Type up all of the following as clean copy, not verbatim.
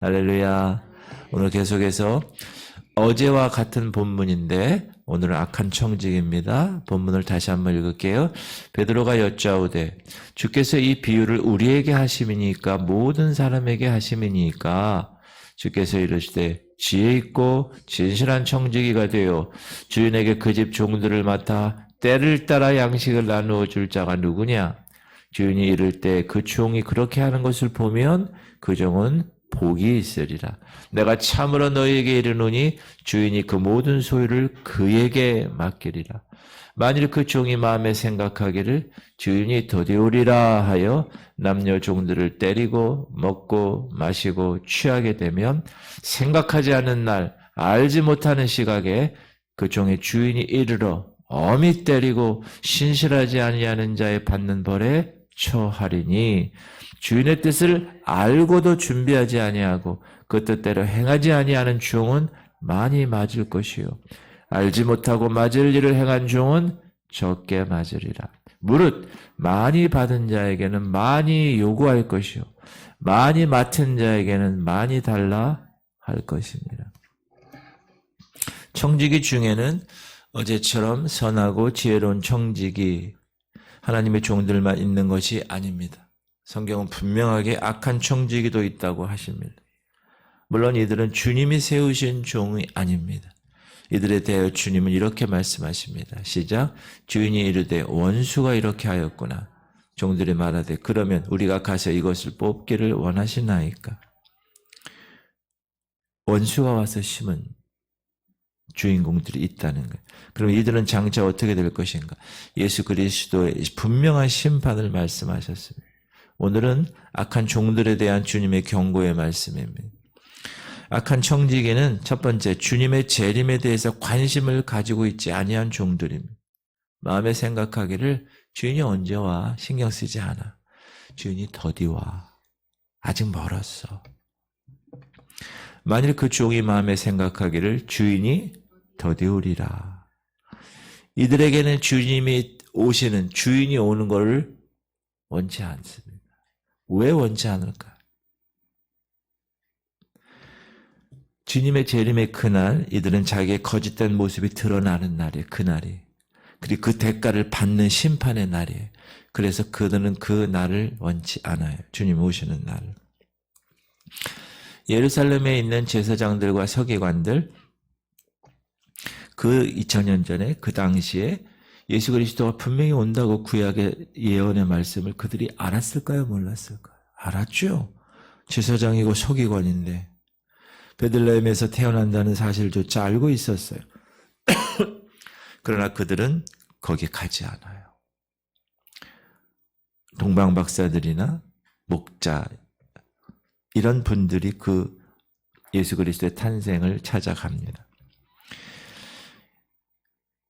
할렐루야. 오늘 계속해서 어제와 같은 본문인데 오늘은 악한 청직입니다. 본문을 다시 한번 읽을게요. 베드로가 여짜오되 주께서 이 비유를 우리에게 하심이니까 모든 사람에게 하심이니까 주께서 이르시되 지혜 있고 진실한 청지기가 되어 주인에게 그 집 종들을 맡아 때를 따라 양식을 나누어 줄 자가 누구냐? 주인이 이를 때 그 종이 그렇게 하는 것을 보면 그 종은 복이 있으리라. 내가 참으로 너희에게 이르노니 주인이 그 모든 소유를 그에게 맡기리라. 만일 그 종이 마음에 생각하기를 주인이 더디오리라 하여 남녀 종들을 때리고 먹고 마시고 취하게 되면 생각하지 않은 날 알지 못하는 시각에 그 종의 주인이 이르러 엄히 때리고 신실하지 아니하는 자의 받는 벌에 처하리니 주인의 뜻을 알고도 준비하지 아니하고 그 뜻대로 행하지 아니하는 종은 많이 맞을 것이요 알지 못하고 맞을 일을 행한 종은 적게 맞으리라. 무릇 많이 받은 자에게는 많이 요구할 것이요 많이 맡은 자에게는 많이 달라 할 것입니다. 청지기 중에는 어제처럼 선하고 지혜로운 청지기 하나님의 종들만 있는 것이 아닙니다. 성경은 분명하게 악한 청지기도 있다고 하십니다. 물론 이들은 주님이 세우신 종이 아닙니다. 이들에 대하여 주님은 이렇게 말씀하십니다. 시작. 주인이 이르되 원수가 이렇게 하였구나. 종들이 말하되 그러면 우리가 가서 이것을 뽑기를 원하시나이까. 원수가 와서 심은 주인공들이 있다는 거예요. 그럼 이들은 장차 어떻게 될 것인가? 예수 그리스도의 분명한 심판을 말씀하셨습니다. 오늘은 악한 종들에 대한 주님의 경고의 말씀입니다. 악한 청지기는 첫 번째 주님의 재림에 대해서 관심을 가지고 있지 아니한 종들입니다. 마음에 생각하기를 주인이 언제 와? 신경 쓰지 않아. 주인이 더디 와. 아직 멀었어. 만일 그 종이 마음에 생각하기를 주인이 더디 오리라. 이들에게는 주님이 오시는 주인이 오는 것을 원치 않습니다. 왜 원치 않을까? 주님의 재림의 그날 이들은 자기의 거짓된 모습이 드러나는 날이에요. 그날이. 그리고 그 대가를 받는 심판의 날이에요. 그래서 그들은 그 날을 원치 않아요. 주님 오시는 날을. 예루살렘에 있는 제사장들과 서기관들 그 2000년 전에 그 당시에 예수 그리스도가 분명히 온다고 구약의 예언의 말씀을 그들이 알았을까요? 몰랐을까요? 알았죠. 제사장이고 서기관인데 베들레헴에서 태어난다는 사실조차 알고 있었어요. 그러나 그들은 거기 가지 않아요. 동방박사들이나 목자 이런 분들이 그 예수 그리스도의 탄생을 찾아갑니다.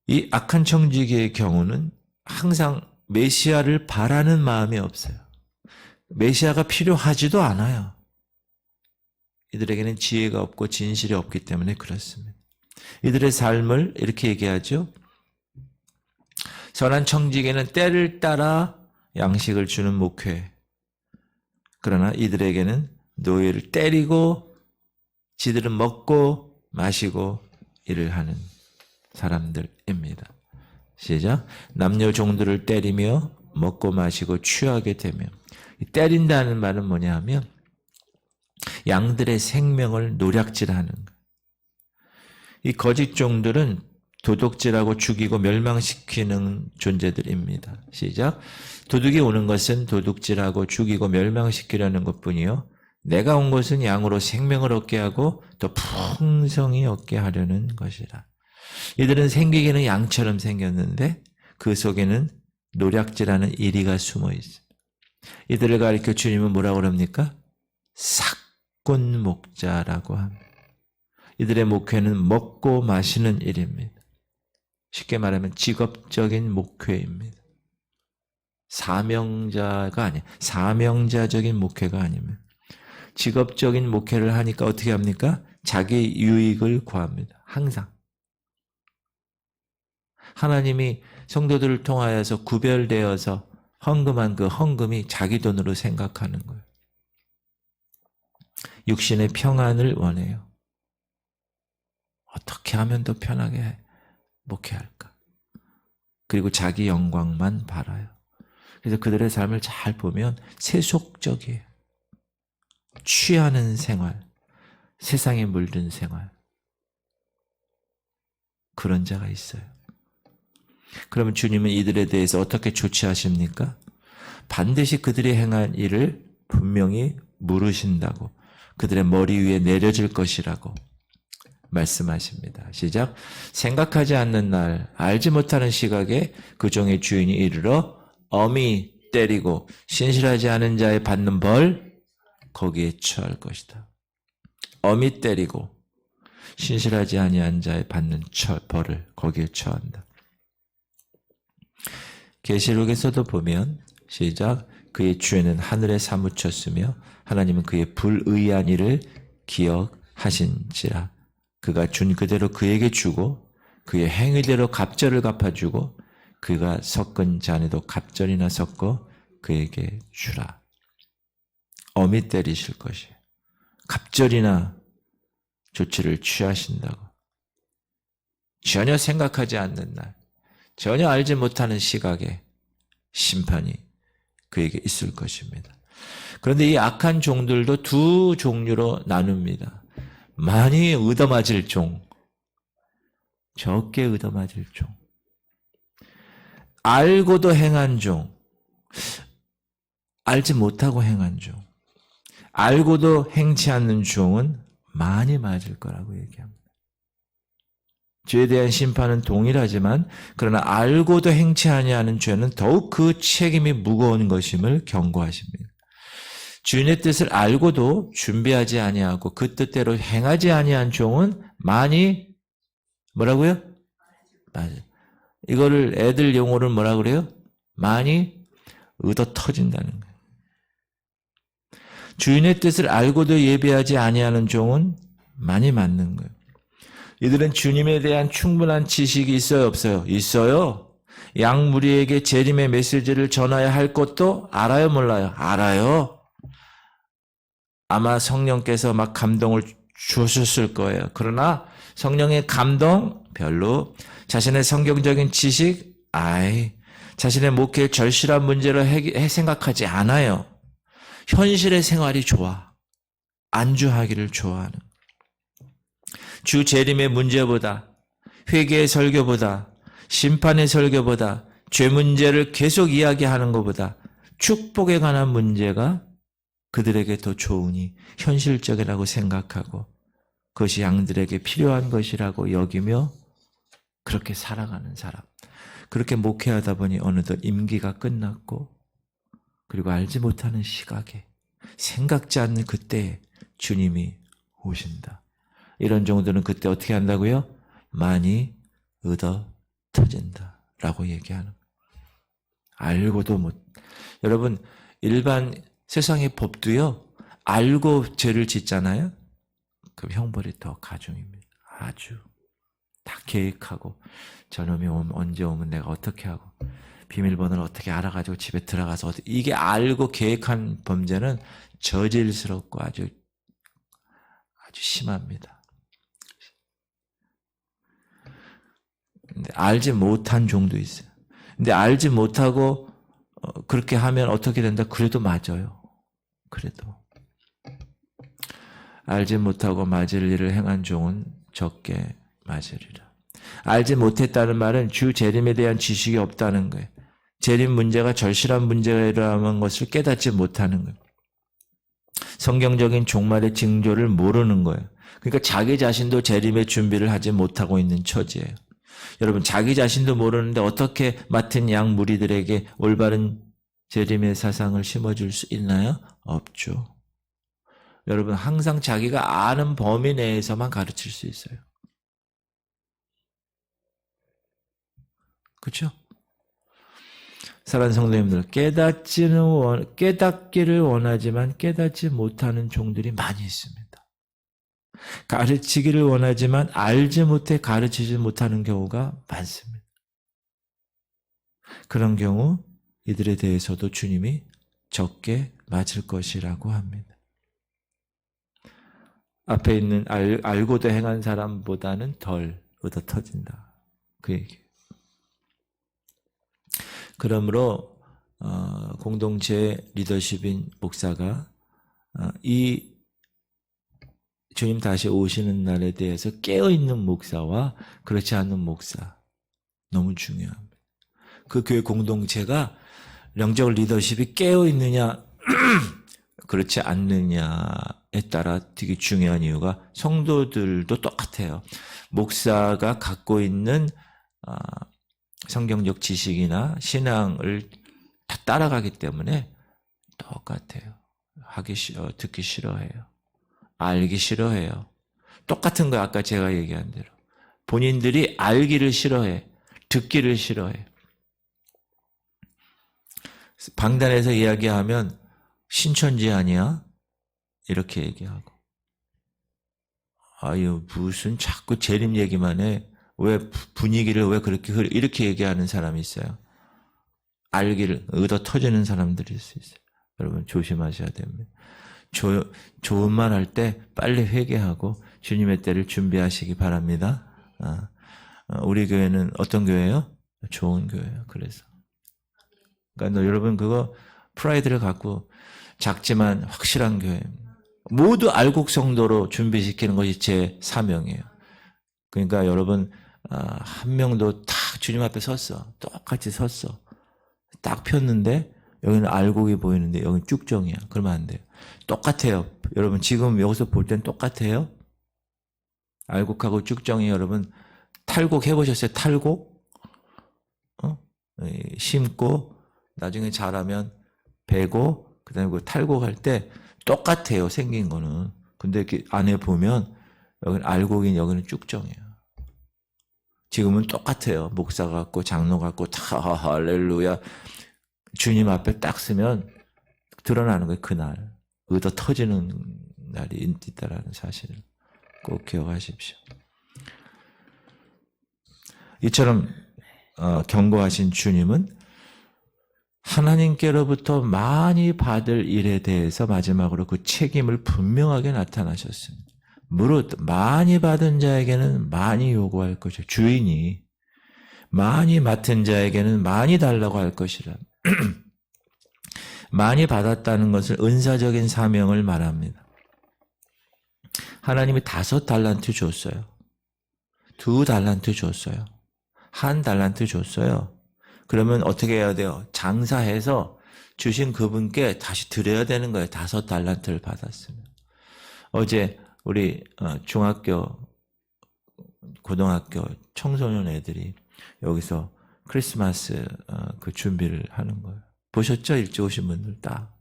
이 악한 청지기의 경우는 항상 메시아를 바라는 마음이 없어요. 메시아가 필요하지도 않아요. 이들에게는 지혜가 없고 진실이 없기 때문에 그렇습니다. 이들의 삶을 이렇게 얘기하죠. 선한 청지기는 때를 따라 양식을 주는 목회. 그러나 이들에게는 노예를 때리고 지들은 먹고 마시고 일을 하는 사람들입니다. 시작. 남녀 종들을 때리며 먹고 마시고 취하게 되며 때린다는 말은 뭐냐 하면 양들의 생명을 노략질하는 거예요. 이 거짓 종들은 도둑질하고 죽이고 멸망시키는 존재들입니다. 시작. 도둑이 오는 것은 도둑질하고 죽이고 멸망시키려는 것뿐이요. 내가 온 것은 양으로 생명을 얻게 하고 더 풍성히 얻게 하려는 것이라. 이들은 생기기는 양처럼 생겼는데 그 속에는 노략질하는 이리가 숨어 있습니다. 이들을 가리켜 주님은 뭐라고 그럽니까? 삭군 목자라고 합니다. 이들의 목회는 먹고 마시는 일입니다. 쉽게 말하면 직업적인 목회입니다. 사명자가 아니에요. 사명자적인 목회가 아닙니다. 직업적인 목회를 하니까 어떻게 합니까? 자기 유익을 구합니다. 항상. 하나님이 성도들을 통하여서 구별되어서 헌금한 그 헌금이 자기 돈으로 생각하는 거예요. 육신의 평안을 원해요. 어떻게 하면 더 편하게 목회할까? 그리고 자기 영광만 바라요. 그래서 그들의 삶을 잘 보면 세속적이에요. 취하는 생활, 세상에 물든 생활. 그런 자가 있어요. 그러면 주님은 이들에 대해서 어떻게 조치하십니까? 반드시 그들이 행한 일을 분명히 물으신다고, 그들의 머리 위에 내려질 것이라고 말씀하십니다. 시작. 생각하지 않는 날, 알지 못하는 시각에 그 종의 주인이 이르러 엄히 때리고 신실하지 않은 자에 받는 벌 거기에 처할 것이다. 엄히 때리고 신실하지 아니한 자에 받는 벌을 거기에 처한다. 계시록에서도 보면 시작. 그의 죄는 하늘에 사무쳤으며 하나님은 그의 불의한 일을 기억하신지라. 그가 준 그대로 그에게 주고 그의 행위대로 갑절을 갚아주고 그가 섞은 잔에도 갑절이나 섞어 그에게 주라. 엄히 때리실 것이에요. 갑절이나 조치를 취하신다고. 전혀 생각하지 않는 날, 전혀 알지 못하는 시각에 심판이 그에게 있을 것입니다. 그런데 이 악한 종들도 두 종류로 나눕니다. 많이 얻어맞을 종, 적게 얻어맞을 종. 알고도 행한 종, 알지 못하고 행한 종. 알고도 행치 않는 종은 많이 맞을 거라고 얘기합니다. 죄에 대한 심판은 동일하지만 그러나 알고도 행치 아니하는 죄는 더욱 그 책임이 무거운 것임을 경고하십니다. 주인의 뜻을 알고도 준비하지 아니하고 그 뜻대로 행하지 아니한 종은 많이 뭐라고요? 맞아요. 이거를 애들 용어를 뭐라 그래요? 많이 얻어 터진다는 거예요. 주인의 뜻을 알고도 예배하지 아니하는 종은 많이 맞는 거예요. 이들은 주님에 대한 충분한 지식이 있어요, 없어요? 있어요. 양 무리에게 재림의 메시지를 전해야 할 것도 알아요, 몰라요? 알아요. 아마 성령께서 막 감동을 주셨을 거예요. 그러나 성령의 감동 별로, 자신의 성경적인 지식 자신의 목회의 절실한 문제를 생각하지 않아요. 현실의 생활이 좋아. 안주하기를 좋아하는. 주 재림의 문제보다, 회개의 설교보다, 심판의 설교보다, 죄 문제를 계속 이야기하는 것보다 축복에 관한 문제가 그들에게 더 좋으니 현실적이라고 생각하고 그것이 양들에게 필요한 것이라고 여기며 그렇게 살아가는 사람. 그렇게 목회하다 보니 어느덧 임기가 끝났고 그리고 알지 못하는 시각에 생각지 않는 그때에 주님이 오신다. 이런 종들은 그때 어떻게 한다고요? 많이 얻어 터진다라고 얘기하는. 알고도 못. 여러분 일반 세상의 법도요. 알고 죄를 짓잖아요. 그럼 형벌이 더 가중입니다. 아주 다 계획하고 저놈이 언제 오면 내가 어떻게 하고 비밀번호를 어떻게 알아가지고 집에 들어가서 이게 알고 계획한 범죄는 저질스럽고 아주 심합니다. 근데 알지 못한 종도 있어요. 근데 알지 못하고 그렇게 하면 어떻게 된다? 그래도 맞아요. 그래도 알지 못하고 맞을 일을 행한 종은 적게 맞으리라. 알지 못했다는 말은 주 재림에 대한 지식이 없다는 거예요. 재림 문제가 절실한 문제라는 것을 깨닫지 못하는 거예요. 성경적인 종말의 징조를 모르는 거예요. 그러니까 자기 자신도 재림의 준비를 하지 못하고 있는 처지예요. 여러분 자기 자신도 모르는데 어떻게 맡은 양 무리들에게 올바른 재림의 사상을 심어줄 수 있나요? 없죠. 여러분 항상 자기가 아는 범위 내에서만 가르칠 수 있어요. 그렇죠? 사랑하는 성도님들, 깨닫기를 원하지만 깨닫지 못하는 종들이 많이 있습니다. 가르치기를 원하지만 알지 못해 가르치지 못하는 경우가 많습니다. 그런 경우 이들에 대해서도 주님이 적게 맞을 것이라고 합니다. 앞에 있는 알고도 행한 사람보다는 덜 얻어 터진다. 그 얘기. 그러므로 공동체 리더십인 목사가 이 주님 다시 오시는 날에 대해서 깨어있는 목사와 그렇지 않은 목사 너무 중요합니다. 그 교회 공동체가 영적 리더십이 깨어있느냐 그렇지 않느냐에 따라 되게 중요한 이유가 성도들도 똑같아요. 목사가 갖고 있는 성경적 지식이나 신앙을 다 따라가기 때문에 똑같아요. 듣기 싫어해요. 알기 싫어해요. 똑같은 거 아까 제가 얘기한 대로. 본인들이 알기를 싫어해. 듣기를 싫어해. 방단에서 이야기하면 신천지 아니야? 이렇게 얘기하고. 아유, 무슨 자꾸 재림 얘기만 해. 왜 분위기를 왜 그렇게 이렇게 얘기하는 사람이 있어요. 알기를 얻어 터지는 사람들이 있어요. 여러분 조심하셔야 됩니다. 좋은 말 할 때 빨리 회개하고 주님의 때를 준비하시기 바랍니다. 우리 교회는 어떤 교회예요? 좋은 교회예요. 그래서 그러니까 여러분 그거 프라이드를 갖고 작지만 확실한 교회입니다. 모두 알곡 성도로 준비시키는 것이 제 사명이에요. 그러니까 여러분 한 명도 딱 주님 앞에 섰어. 똑같이 섰어. 딱 폈는데 여기는 알곡이 보이는데 여기는 쭉정이야. 그러면 안 돼요. 똑같아요. 여러분 지금 여기서 볼 땐 똑같아요. 알곡하고 쭉정이 여러분 탈곡 해보셨어요? 탈곡? 심고 나중에 자라면 베고 그다음에 그 탈곡할 때 똑같아요. 생긴 거는. 근데 이렇게 안에 보면 여기는 알곡인 여기는 쭉정이에요. 지금은 똑같아요. 목사 같고 장로 같고 다 할렐루야. 주님 앞에 딱 쓰면 드러나는 거예요. 그날. 얻어 터지는 날이 있다라는 사실을 꼭 기억하십시오. 이처럼 경고하신 주님은 하나님께로부터 많이 받을 일에 대해서 마지막으로 그 책임을 분명하게 나타나셨습니다. 무릇 많이 받은 자에게는 많이 요구할 것이요. 주인이 많이 맡은 자에게는 많이 달라고 할 것이라. 많이 받았다는 것을 은사적인 사명을 말합니다. 하나님이 5달란트 줬어요. 2달란트 줬어요. 1달란트 줬어요. 그러면 어떻게 해야 돼요? 장사해서 주신 그분께 다시 드려야 되는 거예요. 5달란트를 받았으면. 어제 우리 중학교, 고등학교 청소년 애들이 여기서 크리스마스 그 준비를 하는 거예요. 보셨죠? 일찍 오신 분들 딱.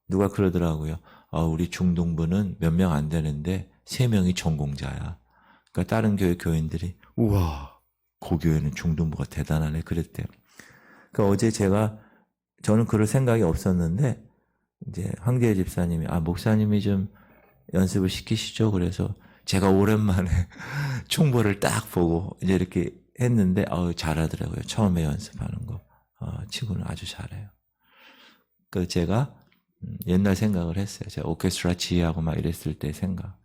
누가 그러더라고요. 우리 중동부는 몇 명 안 되는데 3명이 전공자야. 그러니까 다른 교회 교인들이 우와, 그 교회는 중동부가 대단하네 그랬대요. 그러니까 어제 저는 그럴 생각이 없었는데 이제 황재희 집사님이 목사님이 좀 연습을 시키시죠. 그래서 제가 오랜만에 총보를 딱 보고 이제 이렇게 했는데 잘하더라고요. 처음에 연습하는 거 치고는 아주 잘해요. 그 제가 옛날 생각을 했어요. 제가 오케스트라 지휘하고 막 이랬을 때 생각.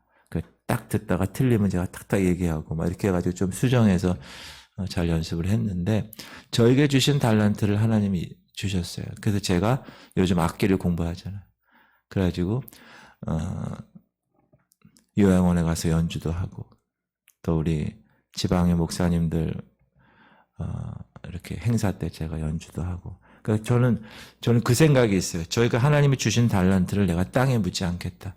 딱 듣다가 틀리면 제가 탁탁 얘기하고 막 이렇게 해가지고 좀 수정해서 잘 연습을 했는데 저에게 주신 달란트를 하나님이 주셨어요. 그래서 제가 요즘 악기를 공부하잖아요. 그래가지고 요양원에 가서 연주도 하고 또 우리 지방의 목사님들 이렇게 행사 때 제가 연주도 하고. 그러니까 저는 그 생각이 있어요. 저희가 하나님이 주신 달란트를 내가 땅에 묻지 않겠다.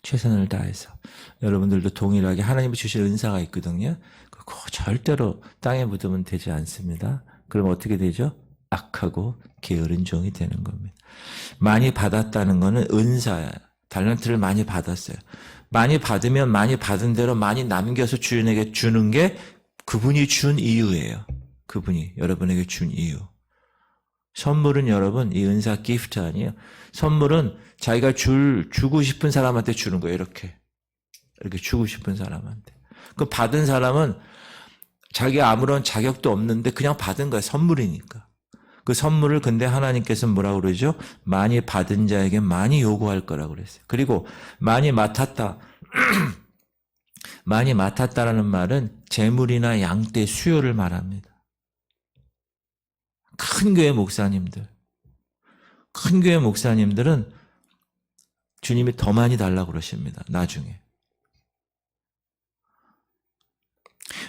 최선을 다해서. 여러분들도 동일하게 하나님이 주신 은사가 있거든요. 그거 절대로 땅에 묻으면 되지 않습니다. 그럼 어떻게 되죠? 악하고 게으른 종이 되는 겁니다. 많이 받았다는 거는 은사야. 달란트를 많이 받았어요. 많이 받으면 많이 받은 대로 많이 남겨서 주인에게 주는 게 그분이 준 이유예요. 그분이 여러분에게 준 이유. 선물은 여러분 이 은사 기프트 아니에요. 선물은 자기가 주고 싶은 사람한테 주는 거예요. 이렇게 주고 싶은 사람한테. 그 받은 사람은 자기가 아무런 자격도 없는데 그냥 받은 거예요. 선물이니까. 그 선물을 근데 하나님께서 뭐라고 그러죠? 많이 받은 자에게 많이 요구할 거라고 그랬어요. 그리고 많이 맡았다. 많이 맡았다라는 말은 재물이나 양떼 수요를 말합니다. 큰 교회 목사님들은 주님이 더 많이 달라고 그러십니다. 나중에.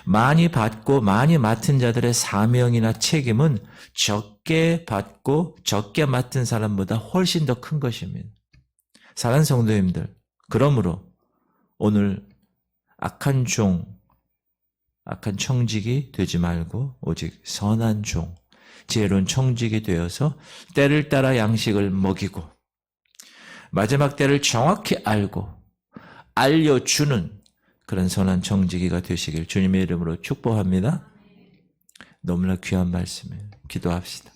많이 받고 많이 맡은 자들의 사명이나 책임은 적게 받고 적게 맡은 사람보다 훨씬 더 큰 것입니다. 사랑하는 성도님들, 그러므로 오늘 악한 청직이 되지 말고 오직 선한 종, 지혜로운 청직이 되어서 때를 따라 양식을 먹이고 마지막 때를 정확히 알려주는 그런 선한 청지기가 되시길 주님의 이름으로 축복합니다. 너무나 귀한 말씀이에요. 기도합시다.